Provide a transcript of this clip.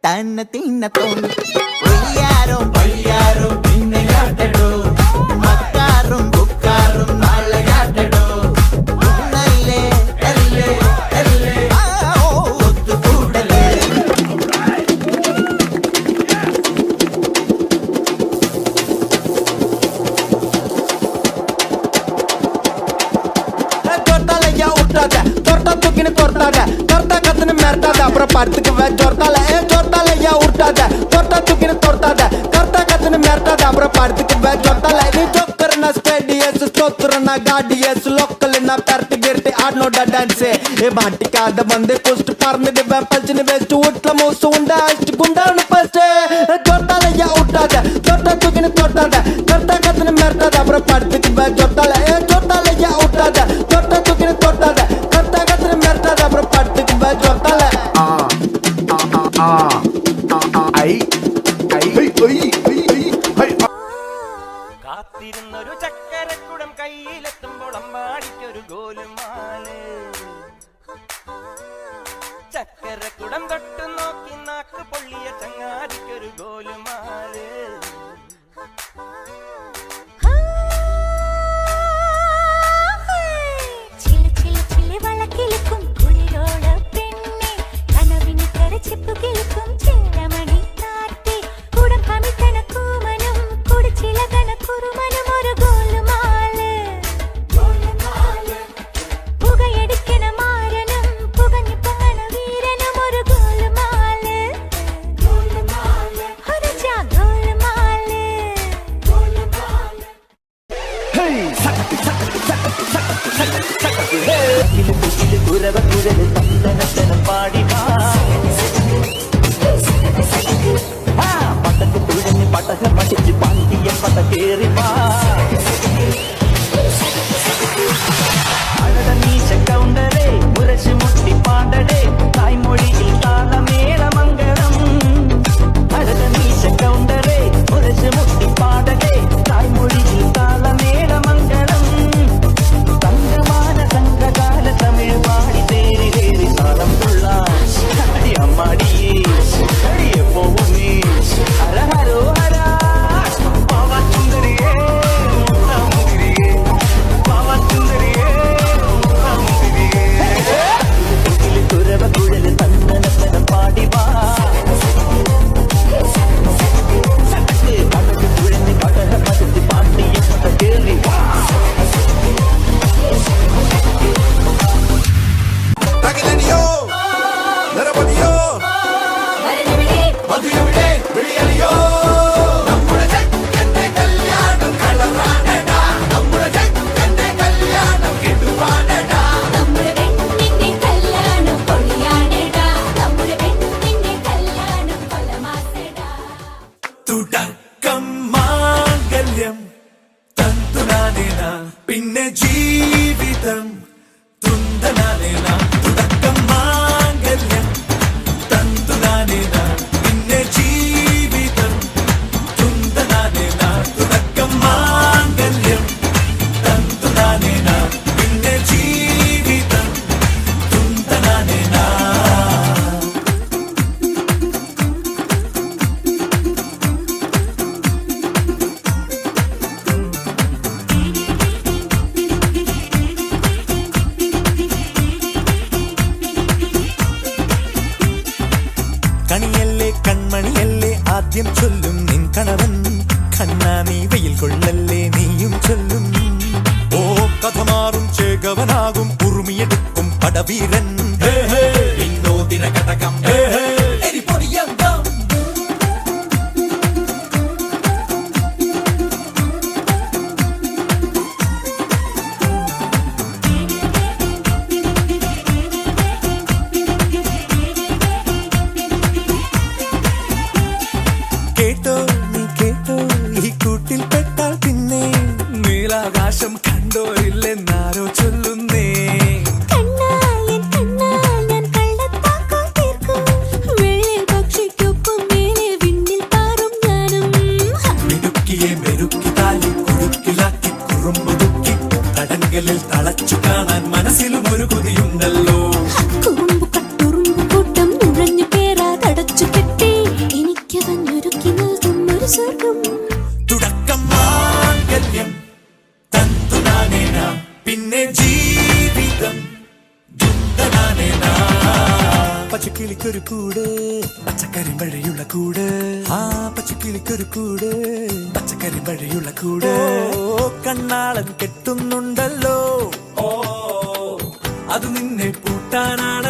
തന്നെ തിന്നത്തോണ്ട് വയ്യാരോ പിന്നെയാട്ടടോ മക്കാറും ബുക്കാറും നാളെയാട്ടടോ നല്ലേ അല്ലേ അല്ലേ ഒത്തുകൂടലേ அப்புறம் படுத்துக்கு ஜொர்த்தால ஜொர்த்தால ஐயா உருட்டாத தொட்டா தூக்கின்னு தொட்டாத கர்த்தா கத்துன்னு மிரட்டாத அப்புறம் படுத்துக்கு ஜொர்த்தால நீ ஜோக்கர்னா ஸ்டேடியஸ் ஸ்தோத்திரனா காடியஸ் லோக்கல்னா பெரட்டி கிரட்டி ஆடனோட டான்ஸ் ஏ மாட்டிக்காத வந்து குஸ்ட் பறந்துடுவேன் பல்ச்சின்னு வேஸ்ட் வீட்டுல மூசு உண்டா அடிச்சு குண்டான்னு ஃபர்ஸ்ட் ஜொர்த்தால ஐயா உருட்டாத தொட்டா தூக்கின்னு தொட்டாத கர்த்தா கத்துன்னு மிரட்டாத அப்புறம் படுத்துக்கு ஜொர்த்தால ஜொர்த்தால ஐயா உருட்டாத தொட்டா தூக்கின்னு தொட்டாத கர்த்தா கத்துன்னு மிரட்டாத அப்புறம் படுத்துக்கு ஜொர்த்தால കാത്തിരുന്നൊരു ചക്കരക്കുടം കയ്യിലെത്തുമ്പോൾ അമ്പാടിക്കൊരു ഗോലുമാല് ചക്കരക്കുടം തൊട്ടു നോക്കി നാക്ക് പൊള്ളിയ ചങ്ങാതിക്കൊരു ഗോലുമാല് പിന്നെ ജീവിതം തുന്തനാനേന തുടക്കം മാംഗല്യം തന്തുനാനേന പിന്നെ ജീവിതം തുന്തനാനേന തുടക്കം മാംഗല്യം തന്തുനാനേന പിന്നെ ജീവിതം തുന്തനാനേന കണിയല്ലേ കൺമണിയല്ലേ ആദ്യം ചൊല്ലും നിൻ കണവൻ കണ്ണാ നീ വെയിൽ കൊള്ളല്ലേ നീയും ചൊല്ലും ഓ കഥ മാറും ചേകവനാകും ഉറുമിയെടുക്കും പടവീരൻ വിനോദിന കടകം നീലാകാശം കണ്ടോ ഇല്ലെന്നാരോ ചൊല്ലുന്നേ മിടുക്കിയെ മെരുക്കി താലി കുടുക്കിലാക്കി കുറുമ്പുതുക്കി തടങ്കലിൽ തളച്ചു കാണാൻ മനസ്സിലും ഒരു കൊതിയുണ്ടല്ലോ കൂട്ടം നുഴഞ്ഞു കേറാ പിന്നെ ജീവിതം ദുന്തനാനേനാ. പച്ചക്കിളിക്കൊരു കൂട് പച്ചക്കറി വഴിയുള്ള കൂട്, ആ പച്ചക്കിളിക്കൊരു കൂട് പച്ചക്കറി വഴിയുള്ള കൂട്. കണ്ണാളൻ കെട്ടുന്നുണ്ടല്ലോ, അത് നിന്നെ പൂട്ടാനാണ്